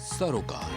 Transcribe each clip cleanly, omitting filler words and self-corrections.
सरोकार।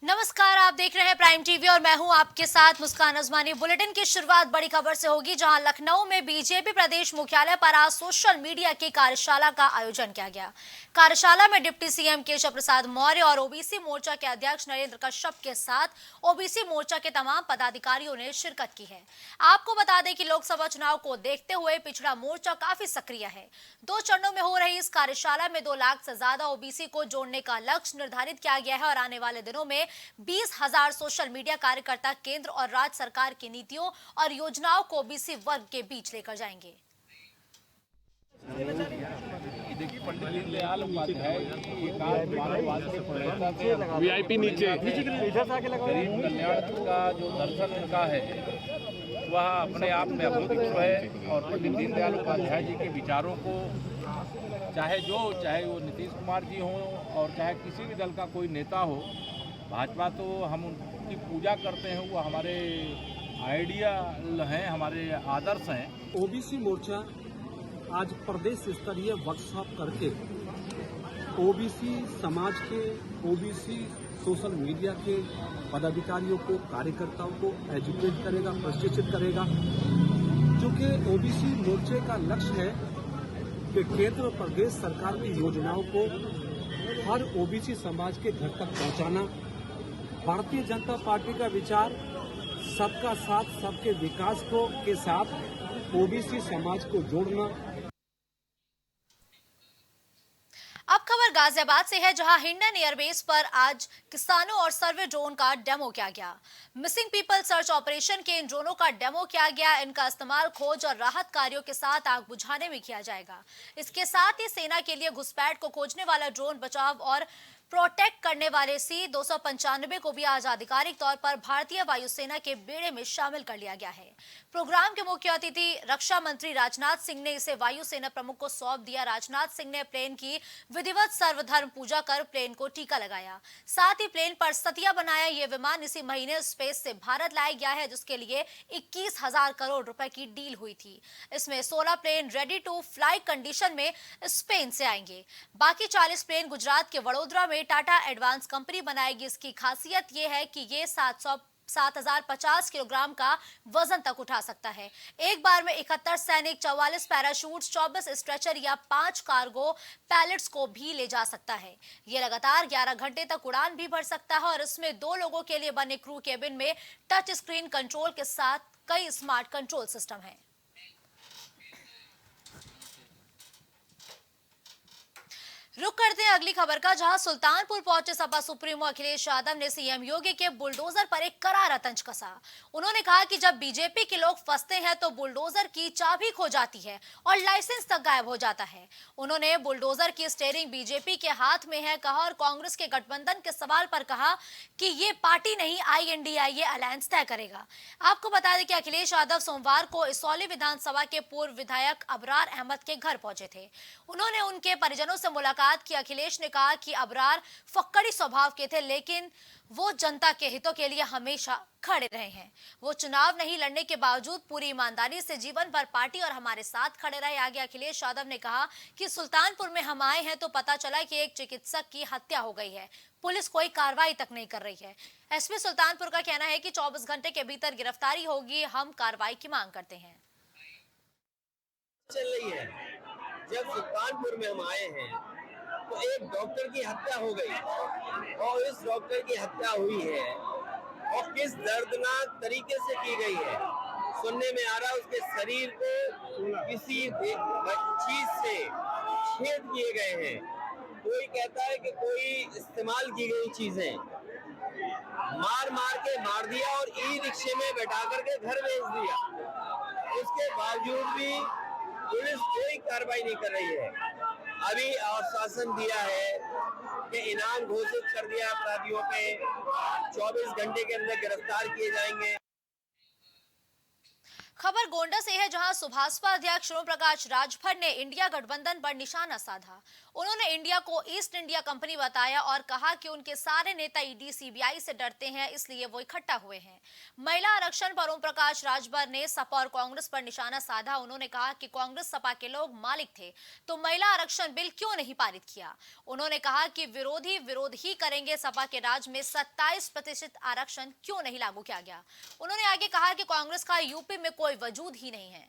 नमस्कार, आप देख रहे हैं प्राइम टीवी और मैं हूं आपके साथ मुस्कान अजमानी। बुलेटिन की शुरुआत बड़ी खबर से होगी, जहां लखनऊ में बीजेपी प्रदेश मुख्यालय पर आज सोशल मीडिया की कार्यशाला का आयोजन किया गया। कार्यशाला में डिप्टी सीएम केशव प्रसाद मौर्य और ओबीसी मोर्चा के अध्यक्ष नरेंद्र कश्यप के साथ ओबीसी मोर्चा के तमाम पदाधिकारियों ने शिरकत की है। आपको बता दें कि लोकसभा चुनाव को देखते हुए पिछड़ा मोर्चा काफी सक्रिय है। 2 चरणों में हो रही इस कार्यशाला में 2 लाख से ज्यादा ओबीसी को जोड़ने का लक्ष्य निर्धारित किया गया है और आने वाले दिनों में 20,000 सोशल मीडिया कार्यकर्ता केंद्र और राज्य सरकार की नीतियों और योजनाओं को ओबीसी वर्ग के बीच लेकर जाएंगे। देखिए, पंडित दीनदयाल उपाध्याय वीआईपी नीचे गरीब कल्याण का जो दर्शन उनका है वह अपने आप में अभूतपूर्व है। और पंडित दीनदयाल उपाध्याय जी के विचारों को चाहे वो नीतीश कुमार जी हों और चाहे किसी भी दल का कोई नेता हो, भाजपा तो हम उनकी पूजा करते हैं, वो हमारे आइडियल हैं, हमारे आदर्श हैं। ओबीसी मोर्चा आज प्रदेश स्तरीय वर्कशॉप करके ओबीसी समाज के, ओबीसी सोशल मीडिया के पदाधिकारियों को, कार्यकर्ताओं को एजुकेट करेगा, प्रशिक्षित करेगा। क्योंकि ओबीसी मोर्चे का लक्ष्य है कि केंद्र और प्रदेश सरकार की योजनाओं को हर ओबीसी समाज के घर तक पहुंचाना। भारतीय जनता पार्टी का विचार सबका साथ, सबके विकास को के साथ ओबीसी समाज को जोड़ना। अब खबर गाजियाबाद से है, जहां हिंडन एयरबेस पर आज किसानों और सर्वे ड्रोन का डेमो किया गया। मिसिंग पीपल सर्च ऑपरेशन के इन ड्रोनों का डेमो किया गया। इनका इस्तेमाल खोज और राहत कार्यों के साथ आग बुझाने में किया जाएगा। इसके साथ ही सेना के लिए घुसपैठ को खोजने वाला ड्रोन, बचाव और प्रोटेक्ट करने वाले C-295 को भी आज आधिकारिक तौर पर भारतीय वायुसेना के बेड़े में शामिल कर लिया गया है। प्रोग्राम के मुख्य अतिथि रक्षा मंत्री राजनाथ सिंह ने इसे वायुसेना प्रमुख को सौंप दिया। राजनाथ सिंह ने प्लेन की विधिवत सर्वधर्म पूजा कर प्लेन को टीका लगाया। साथ ही प्लेन पर सतिया बनाया। यह विमान इसी महीने स्पेस से भारत लाया गया है, जिसके लिए 21,000 करोड़ रुपए की डील हुई थी। इसमें 16 plane ready to fly condition में स्पेन से आएंगे। बाकी 40 प्लेन गुजरात के वडोदरा में टाटा एडवांस कंपनी बनाएगी। इसकी खासियत यह है कि ये 7,050 किलोग्राम का वजन तक उठा सकता है। एक बार में 71 सैनिक, 44 पैराशूट्स, 24 स्ट्रेचर या 5 कार्गो पैलेट्स को भी ले जा सकता है। यह लगातार 11 घंटे तक उड़ान भी भर सकता है और इसमें 2 लोगों के लिए बने क्रू केबिन में टच स्क्रीन कंट्रोल के साथ कई स्मार्ट कंट्रोल सिस्टम हैं। रुक करते हैं अगली खबर का, जहां सुल्तानपुर पहुंचे सपा सुप्रीमो अखिलेश यादव ने सीएम योगी के बुलडोजर पर एक करारा तंज कसा। उन्होंने कहा कि जब बीजेपी के लोग फंसते हैं तो बुलडोजर की चाबी खो जाती है और लाइसेंस तक गायब हो जाता है। उन्होंने बुलडोजर की स्टीयरिंग बीजेपी के हाथ में है कहा और कांग्रेस के गठबंधन के सवाल पर कहा कि ये पार्टी नहीं, INDIA अलायंस तय करेगा। आपको बता दें कि अखिलेश यादव सोमवार को इसौली विधानसभा के पूर्व विधायक अबरार अहमद के घर पहुंचे थे। उन्होंने उनके परिजनों से मुलाकात की। अखिलेश ने कहा कि अबरार फक्कड़ी स्वभाव के थे, लेकिन वो जनता के हितों के लिए हमेशा खड़े रहे हैं। वो चुनाव नहीं लड़ने के बावजूद पूरी ईमानदारी से जीवन भर पार्टी और हमारे साथ खड़े रहे। आगे अखिलेश यादव ने कहा कि सुल्तानपुर में हम आए हैं तो पता चला कि एक चिकित्सक की हत्या हो गई है। पुलिस कोई कार्रवाई तक नहीं कर रही है। एसपी सुल्तानपुर का कहना है कि 24 घंटे के भीतर गिरफ्तारी होगी। हम कार्रवाई की मांग करते हैं। चल रही है, जब सुल्तानपुर में हम आए हैं तो एक डॉक्टर की हत्या हो गई और इस डॉक्टर की हत्या हुई है और किस दर्दनाक तरीके से की गई है। सुनने में आ रहा है उसके शरीर को किसी चीज से छेद किए गए हैं। कोई कहता है कि कोई इस्तेमाल की गई चीजें मार के मार दिया और ई-रिक्शे में बैठा करके घर भेज दिया। उसके बावजूद भी पुलिस कोई कार्रवाई नहीं कर रही है। अभी आश्वासन दिया है कि इनाम घोषित कर दिया अपराधियों पे, 24 घंटे के अंदर गिरफ्तार किए जाएंगे। खबर गोंडा से है, जहां सुभाषपा अध्यक्ष ओम प्रकाश राजभर ने इंडिया गठबंधन पर निशाना साधा। उन्होंने इंडिया को ईस्ट इंडिया कंपनी बताया और कहा कि उनके सारे नेता ईडी सीबीआई से डरते हैं, इसलिए वो इकट्ठा हुए हैं। महिला आरक्षण पर ओम प्रकाश राजभर ने सपा और कांग्रेस पर निशाना साधा। उन्होंने कहा कि कांग्रेस सपा के लोग मालिक थे तो महिला आरक्षण बिल क्यों नहीं पारित किया। उन्होंने कहा कि विरोध ही करेंगे, सपा के राज में 27% आरक्षण क्यों नहीं लागू किया गया। उन्होंने आगे कहा कि कांग्रेस का यूपी में कोई वजूद ही नहीं है।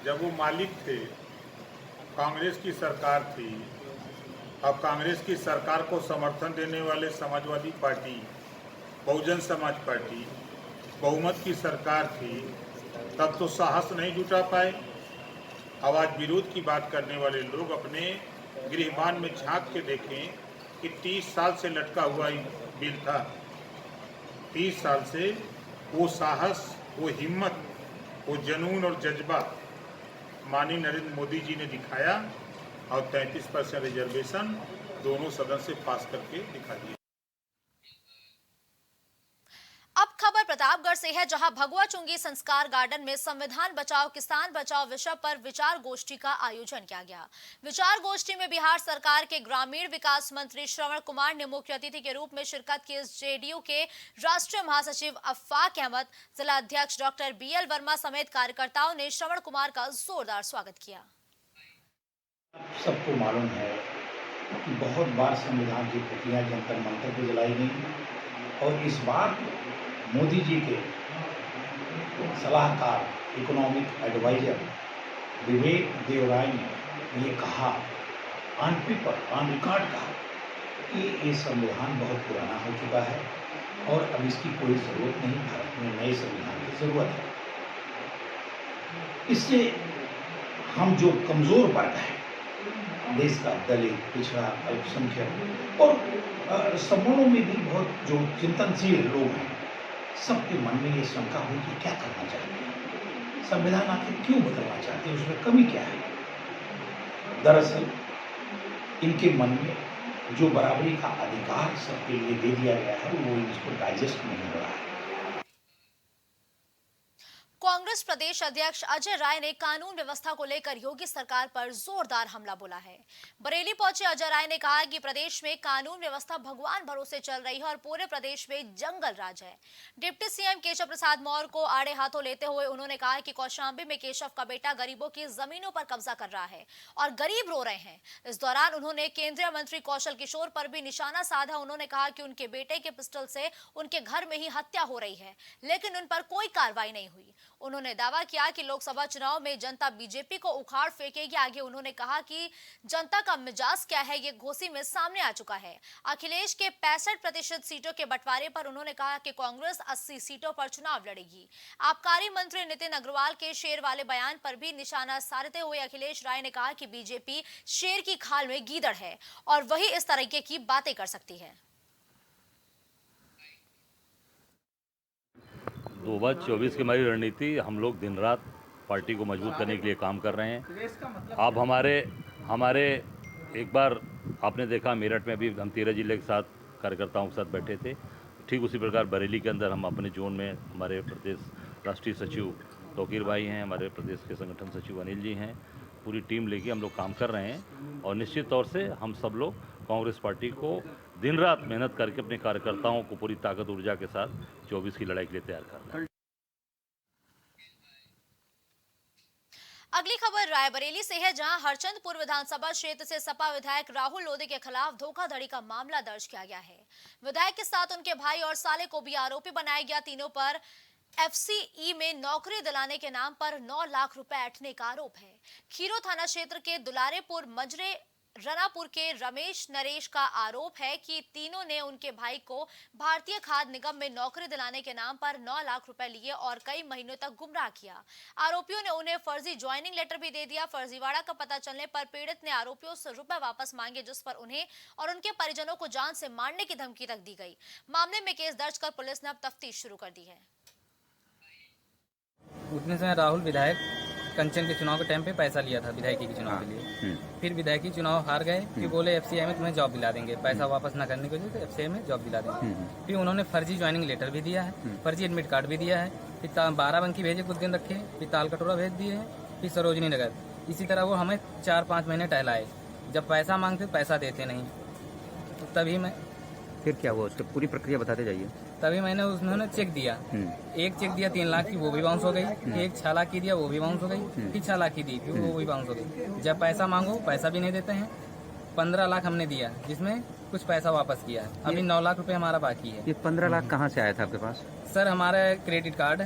जब वो मालिक थे, कांग्रेस की सरकार थी, अब कांग्रेस की सरकार को समर्थन देने वाले समाजवादी पार्टी, बहुजन समाज पार्टी बहुमत की सरकार थी, तब तो साहस नहीं जुटा पाए। अब आज विरोध की बात करने वाले लोग अपने गृहमान में झांक के देखें कि 30 साल से लटका हुआ बिल था। 30 साल से वो साहस, वो हिम्मत, वो जुनून और जज्बा माननीय नरेंद्र मोदी जी ने दिखाया और 33% रिजर्वेशन दोनों सदन से पास करके दिखा दिया। अब खबर प्रतापगढ़ से है, जहां भगवा चुंगी संस्कार गार्डन में संविधान बचाओ किसान बचाओ विषय पर विचार गोष्ठी का आयोजन किया गया। विचार गोष्ठी में बिहार सरकार के ग्रामीण विकास मंत्री श्रवण कुमार ने मुख्य अतिथि के रूप में शिरकत की। जेडीयू के राष्ट्रीय महासचिव अफाक अहमद, जिला अध्यक्ष डॉक्टर बीएल वर्मा समेत कार्यकर्ताओं ने श्रवण कुमार का जोरदार स्वागत किया। सबको मालूम है कि बहुत बार संविधान की प्रतियां जंतर मंतर पर जलाई गई और इस बार मोदी जी के सलाहकार इकोनॉमिक एडवाइजर विवेक देवराय ने ये कहा, ऑन पेपर ऑन रिकॉर्ड कहा कि ये संविधान बहुत पुराना हो चुका है और अब इसकी कोई ज़रूरत नहीं, भारत में नए संविधान की ज़रूरत है। इससे हम जो कमज़ोर वर्ग है, देश का दलित, पिछड़ा, अल्पसंख्यक और सवर्णों में भी बहुत जो चिंतनशील लोग हैं, सबके मन में ये शंका हुई कि क्या करना चाहिए, संविधान आखिर क्यों बदलना चाहते हैं, उसमें कमी क्या है। दरअसल इनके मन में जो बराबरी का अधिकार सबके लिए दे दिया गया है, वो इसको डाइजेस्ट नहीं हो रहा है। कांग्रेस प्रदेश अध्यक्ष अजय राय ने कानून व्यवस्था को लेकर योगी सरकार पर जोरदार हमला बोला है। बरेली पहुंचे अजय राय ने कहा कि प्रदेश में कानून व्यवस्था भगवान भरोसे चल रही है और पूरे प्रदेश में जंगल राज है। डिप्टी सीएम केशव प्रसाद मौर्य को आड़े हाथों लेते हुए उन्होंने कहा कि कौशांबी में केशव का बेटा गरीबों की जमीनों पर कब्जा कर रहा है और गरीब रो रहे हैं। इस दौरान उन्होंने केंद्रीय मंत्री कौशल किशोर पर भी निशाना साधा। उन्होंने कहा कि उनके बेटे के पिस्टल से उनके घर में ही हत्या हो रही है, लेकिन उन पर कोई कार्रवाई नहीं हुई। उन्होंने दावा किया कि लोकसभा चुनाव में जनता बीजेपी को उखाड़ फेंकेगी। आगे उन्होंने कहा कि जनता का मिजाज क्या है, ये घोसी में सामने आ चुका है। अखिलेश के 65% सीटों के बंटवारे पर उन्होंने कहा कि कांग्रेस 80 सीटों पर चुनाव लड़ेगी। आबकारी मंत्री नितिन अग्रवाल के शेर वाले बयान पर भी निशाना साधते हुए अखिलेश राय ने कहा कि बीजेपी शेर की खाल में गीदड़ है और वही इस तरीके की बातें कर सकती है। 2024 की हमारी रणनीति, हम लोग दिन रात पार्टी को मजबूत करने के लिए काम कर रहे हैं। आप हमारे एक बार आपने देखा मेरठ में भी हम 13 जिले के साथ कार्यकर्ताओं के साथ बैठे थे। ठीक उसी प्रकार बरेली के अंदर हम अपने जोन में हमारे प्रदेश राष्ट्रीय सचिव तौकीर भाई हैं, हमारे प्रदेश के संगठन सचिव अनिल जी हैं, पूरी टीम लेके हम लोग काम कर रहे हैं और निश्चित तौर से हम सब लोग कांग्रेस पार्टी को दिन रात मेहनत करके अपने कार्यकर्ताओं को पूरी ताकत ऊर्जा के साथ 24 की लड़ाई के लिए तैयार कर रहे हैं। अगली खबर रायबरेली से है, जहां हरचंदपुर विधानसभा क्षेत्र से सपा विधायक राहुल लोधी के खिलाफ धोखाधड़ी का मामला दर्ज किया गया है। विधायक के साथ उनके भाई और साले को भी आरोपी बनाया गया। तीनों पर एफसीई में नौकरी दिलाने के नाम पर 9 लाख रुपए ऐंठने का आरोप है। खीरो थाना क्षेत्र के दुलारेपुर मजरे रनापुर के रमेश नरेश का आरोप है कि तीनों ने उनके भाई को भारतीय खाद्य निगम में नौकरी दिलाने के नाम पर 9 लाख रुपए लिए और कई महीनों तक गुमराह किया। आरोपियों ने उन्हें फर्जी ज्वाइनिंग लेटर भी दे दिया। फर्जीवाड़ा का पता चलने पर पीड़ित ने आरोपियों से रुपए वापस मांगे, जिस पर उन्हें और उनके परिजनों को जान से मारने की धमकी तक दी गई। मामले में केस दर्ज कर पुलिस ने अब तफ्तीश शुरू कर दी है। उतने समय राहुल विधायक कंचन के चुनाव के टाइम पे पैसा लिया था विधायकी के चुनाव के लिए। फिर विधायकी चुनाव हार गए, फिर बोले FCI में तुम्हें जॉब दिला देंगे, पैसा वापस ना करने की वजह से FCI में जॉब दिला देंगे। फिर उन्होंने फर्जी ज्वाइनिंग लेटर भी दिया है, फर्जी एडमिट कार्ड भी दिया है, फिर 12 भेजे कुछ दिन रखे, फिर ताल कटोरा भेज दिए हैं, फिर सरोजनी नगर। इसी तरह वो हमें 4-5 महीने टहलाए, जब पैसा मांगते पैसा देते नहीं। तो तभी मैं फिर क्या हुआ, उसकी पूरी प्रक्रिया बताते जाइए। तभी मैंने उन्होंने चेक दिया, एक चेक दिया 3 लाख की, वो भी बाउंस हो गई। एक 6 लाख की दिया, वो भी बाउंस हो गई। फिर 6 लाख की दी, फिर वो भी बाउंस हो गई। जब पैसा मांगो पैसा भी नहीं देते हैं। 15 लाख हमने दिया, जिसमें कुछ पैसा वापस किया है। अभी 9 लाख रुपए हमारा बाकी है। ये 15 लाख कहाँ से आया था आपके पास? सर हमारा क्रेडिट कार्ड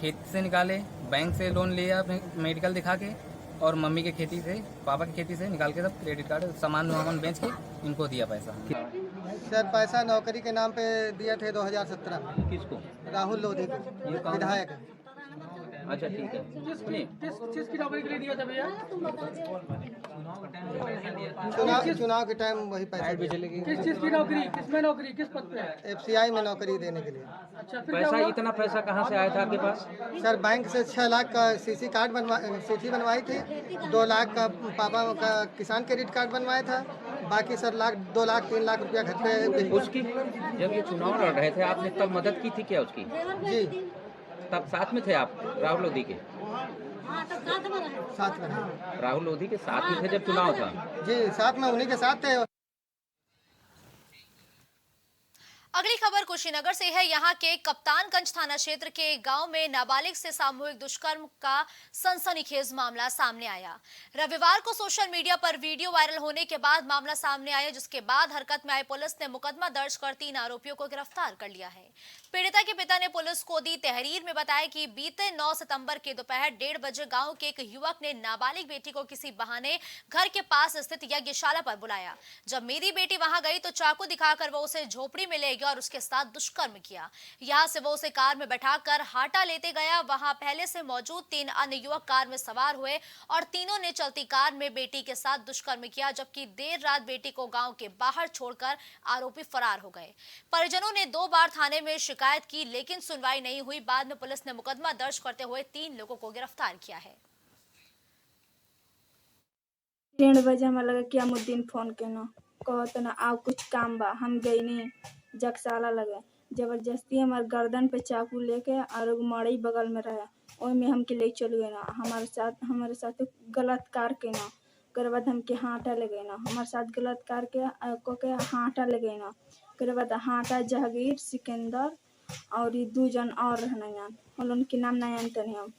खेत से निकाले, बैंक से लोन लिया मेडिकल दिखा के, और मम्मी के खेती से, पापा की खेती से निकाल के सब क्रेडिट कार्ड सामान वामान बेच के इनको दिया पैसा। सर पैसा नौकरी के नाम पे दिए थे 2017 में। किसको? राहुल लोधी को, विधायक। अच्छा ठीक है। किस की नौकरी के लिए दिया था भैया? चुनाव के टाइम वही पैसा दिया। किस चीज की नौकरी, किसमें नौकरी, किस पद पे? FCI में नौकरी देने के लिए। अच्छा, पैसा, इतना पैसा कहाँ से आया था आपके पास? सर बैंक से 6 लाख का CC कार्ड CC बनवाई थी, 2 लाख का पापा का किसान क्रेडिट कार्ड बनवाया था, बाकी सर 2 लाख 3 लाख रुपया घर पे। उसकी जब ये चुनाव लड़ रहे थे आपने तब मदद की थी क्या उसकी? जी तब साथ में थे आप राहुल लोधी के? साथ में। राहुल लोधी के साथ में थे जब चुनाव था? जी साथ में, उन्हीं के साथ थे। अगली खबर कुशीनगर से है। यहाँ के कप्तानगंज थाना क्षेत्र के गांव में नाबालिग से सामूहिक दुष्कर्म का सनसनीखेज मामला सामने आया। रविवार को सोशल मीडिया पर वीडियो वायरल होने के बाद मामला सामने आया, जिसके बाद हरकत में आई पुलिस ने मुकदमा दर्ज कर 3 आरोपियों को गिरफ्तार कर लिया है। पीड़िता के पिता ने पुलिस को दी तहरीर में बताया कि बीते 9 सितंबर के दोपहर 1:30 बजे गाँव के एक युवक ने नाबालिग बेटी को किसी बहाने घर के पास स्थित यज्ञशाला पर बुलाया। जब मेरी बेटी वहां गई तो चाकू दिखाकर वो उसे झोपड़ी में ले गया और उसके साथ दुष्कर्म किया। यहां से वो उसे कार में बैठाकर हाटा लेते गया। वहां पहले से मौजूद 3 अन्य युवक कार में सवार हुए और तीनों ने चलती कार में बेटी के साथ दुष्कर्म किया, जबकि देर रात बेटी को गांव के बाहर छोड़कर आरोपी फरार हो गए। परिजनों ने 2 बार थाने में शिकायत की, लेकिन सुनवाई नहीं हुई। बाद में पुलिस ने मुकदमा दर्ज करते हुए 3 लोगों को गिरफ्तार किया है। 1:30 बजे हमें लगा कि अमुद्दीन फोन के ना कहते ना आओ कुछ काम बा। हम गई नहीं, जगसाला लगे, जबरदस्ती हमारे गर्दन पे चाकू लेके और मड़ई बगल में रहे, ओहिमे हमके ले चल गए ना। हमारे साथ गलत कार के ना, कर बाद हमके हाटा ले गए ना, हमारे साथ गलत कार के हाटा ले गए ना। कर बाद हाटा जहांगीर, सिकंदर और 2 जन और रहना यान, उनके नाम नहीं जानते नहीं हम।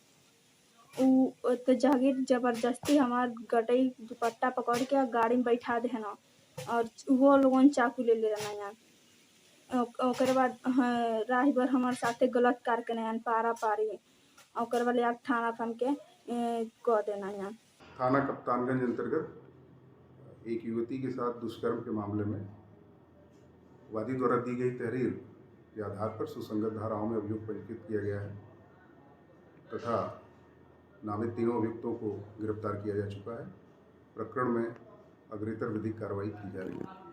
तो जहांगीर जबरदस्ती हमार गटई दुपट्टा पकड़ के गाड़ी में बैठा दे ना, और वो लोगों चाकू ले रहना यान। ओकर बाद राही भर हमारे साथे गलत कार के नयान पारा पारी, ओकर बाद यार थाना फन के कह देना यान। थाना कप्तानगंज अंतर्गत एक युवती के साथ दुष्कर्म के मामले में वादी द्वारा दी गई तहरीर के आधार पर सुसंगत धाराओं में अभियोग पंजीकृत किया गया है तथा नामित तीनों अभियुक्तों को गिरफ्तार किया जा चुका है। प्रकरण में अग्रेतर विधिक कार्रवाई की जा रही है।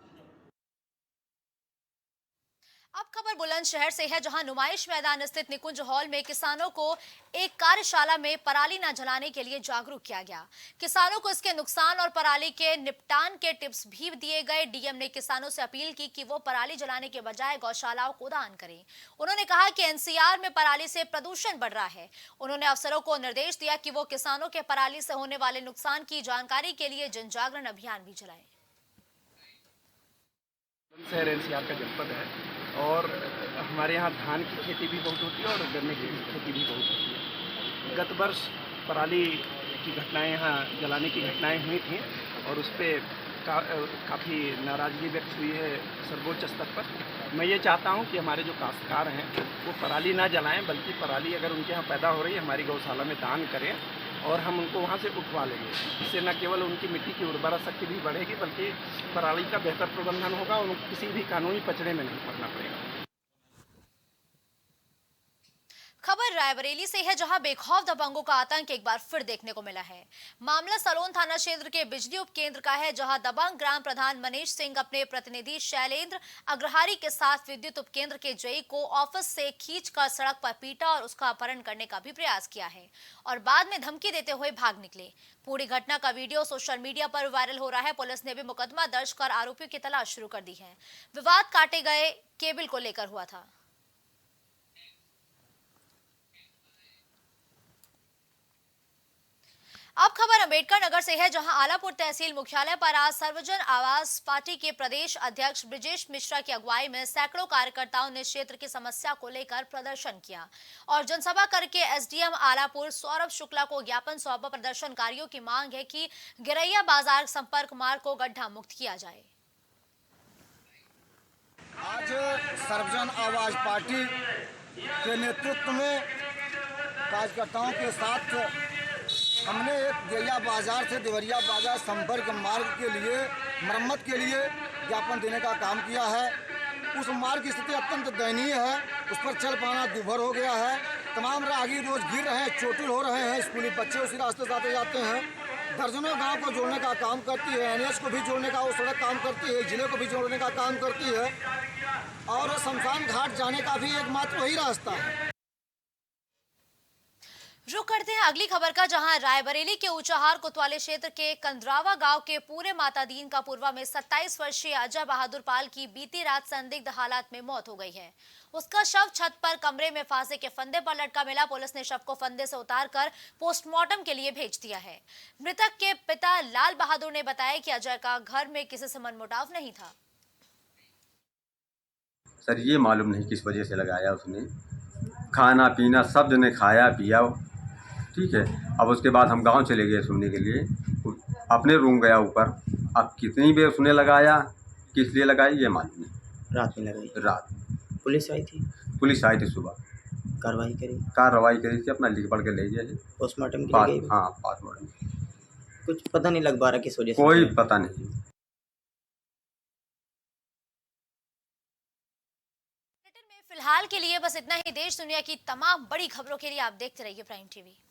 अब खबर बुलंदशहर से है, जहां नुमाइश मैदान स्थित निकुंज हॉल में किसानों को एक कार्यशाला में पराली न जलाने के लिए जागरूक किया गया। किसानों को इसके नुकसान और पराली के निपटान के टिप्स भी दिए गए। डीएम ने किसानों से अपील की कि वो पराली जलाने के बजाय गौशालाओं को दान करें। उन्होंने कहा कि एनसीआर में पराली से प्रदूषण बढ़ रहा है। उन्होंने अफसरों को निर्देश दिया कि वो किसानों के पराली से होने वाले नुकसान की जानकारी के लिए जनजागरण अभियान भी चलाएं। शहर एनसीआर का जनपद है और हमारे यहाँ धान की खेती भी बहुत होती है और गन्ने की खेती भी बहुत होती है। गत वर्ष पराली की घटनाएं यहाँ जलाने की घटनाएं हुई थी और उस पर काफ़ी नाराज़गी व्यक्त हुई है सर्वोच्च स्तर पर। मैं ये चाहता हूँ कि हमारे जो काश्तकार हैं वो पराली ना जलाएं, बल्कि पराली अगर उनके यहाँ पैदा हो रही है हमारी गौशाला में दान करें और हम उनको वहाँ से उठवा लेंगे। इससे न केवल उनकी मिट्टी की उर्वरा शक्ति भी बढ़ेगी बल्कि पराली का बेहतर प्रबंधन होगा और उनको किसी भी कानूनी पचड़े में नहीं पड़ना पड़ेगा। खबर रायबरेली से है, जहां बेखौफ दबंगों का आतंक एक बार फिर देखने को मिला है। मामला सलोन थाना क्षेत्र के बिजली उपकेंद्र का है, जहां दबंग ग्राम प्रधान मनीष सिंह अपने प्रतिनिधि शैलेंद्र अग्रहारी के साथ विद्युत उपकेंद्र के जेई को ऑफिस से खींचकर सड़क पर पीटा और उसका अपहरण करने का भी प्रयास किया है और बाद में धमकी देते हुए भाग निकले। पूरी घटना का वीडियो सोशल मीडिया पर वायरल हो रहा है। पुलिस ने भी मुकदमा दर्ज कर आरोपियों की तलाश शुरू कर दी है। विवाद काटे गए केबल को लेकर हुआ था। अब खबर अंबेडकर नगर से है, जहां आलापुर तहसील मुख्यालय पर आज सर्वजन आवास पार्टी के प्रदेश अध्यक्ष ब्रिजेश मिश्रा की अगुवाई में सैकड़ों कार्यकर्ताओं ने क्षेत्र की समस्या को लेकर प्रदर्शन किया और जनसभा करके एसडीएम आलापुर सौरभ शुक्ला को ज्ञापन सौंपा। प्रदर्शनकारियों की मांग है कि गिरैया बाजार संपर्क मार्ग को गड्ढा मुक्त किया जाए। आज सर्वजन आवाज पार्टी के नेतृत्व में कार्यकर्ताओं के साथ हमने एक गिरैया बाजार से देवरिया बाजार संपर्क मार्ग के लिए मरम्मत के लिए ज्ञापन देने का काम किया है। उस मार्ग की स्थिति अत्यंत दयनीय है, उस पर चल पाना दूभर हो गया है। तमाम राहगीर रोज गिर रहे हैं, चोटिल हो रहे हैं, स्कूली बच्चे उसी रास्ते से आते जाते हैं। दर्जनों गांव को जोड़ने का काम करती है, एनएच को भी जोड़ने का वो सड़क काम करती है, जिले को भी जोड़ने का काम करती है और शमशान घाट जाने का भी एकमात्र वही रास्ता है। रुक करते हैं अगली खबर का, जहां रायबरेली के ऊंचाहार कोतवाली क्षेत्र के कंदरावा गांव के पूरे माता दीन का पूर्वा में 27 वर्षीय अजय बहादुर पाल की बीती रात संदिग्ध हालात में मौत हो गई है। उसका शव छत पर कमरे में फांसे के फंदे पर लटका मिला। पुलिस ने शव को फंदे से उतारकर पोस्टमार्टम के लिए भेज दिया है। मृतक के पिता लाल बहादुर ने बताया कि अजय का घर में किसी से मनमुटाव नहीं था। सर ये मालूम नहीं किस वजह से लगाया उसने, खाना पीना सब जने खाया पिया, ठीक है। अब उसके बाद हम गांव चले गए सुनने के लिए, अपने रूम गया ऊपर। अब कितनी देर उसने लगाया, किस लिए लगाई ये मालूम नहीं। रात में लगाई? रात। पुलिस आई थी? पुलिस आई थी सुबह। कार्रवाई करी थी, अपना लिख पढ़ के ले गए पोस्टमार्टम के लिए। हाँ पोस्टमार्टम। कुछ पता नहीं लग पा रहा किस वजह से? कोई पता नहीं। फिलहाल के लिए बस इतना ही। देश दुनिया की तमाम बड़ी खबरों के लिए आप देखते रहिए प्राइम टीवी।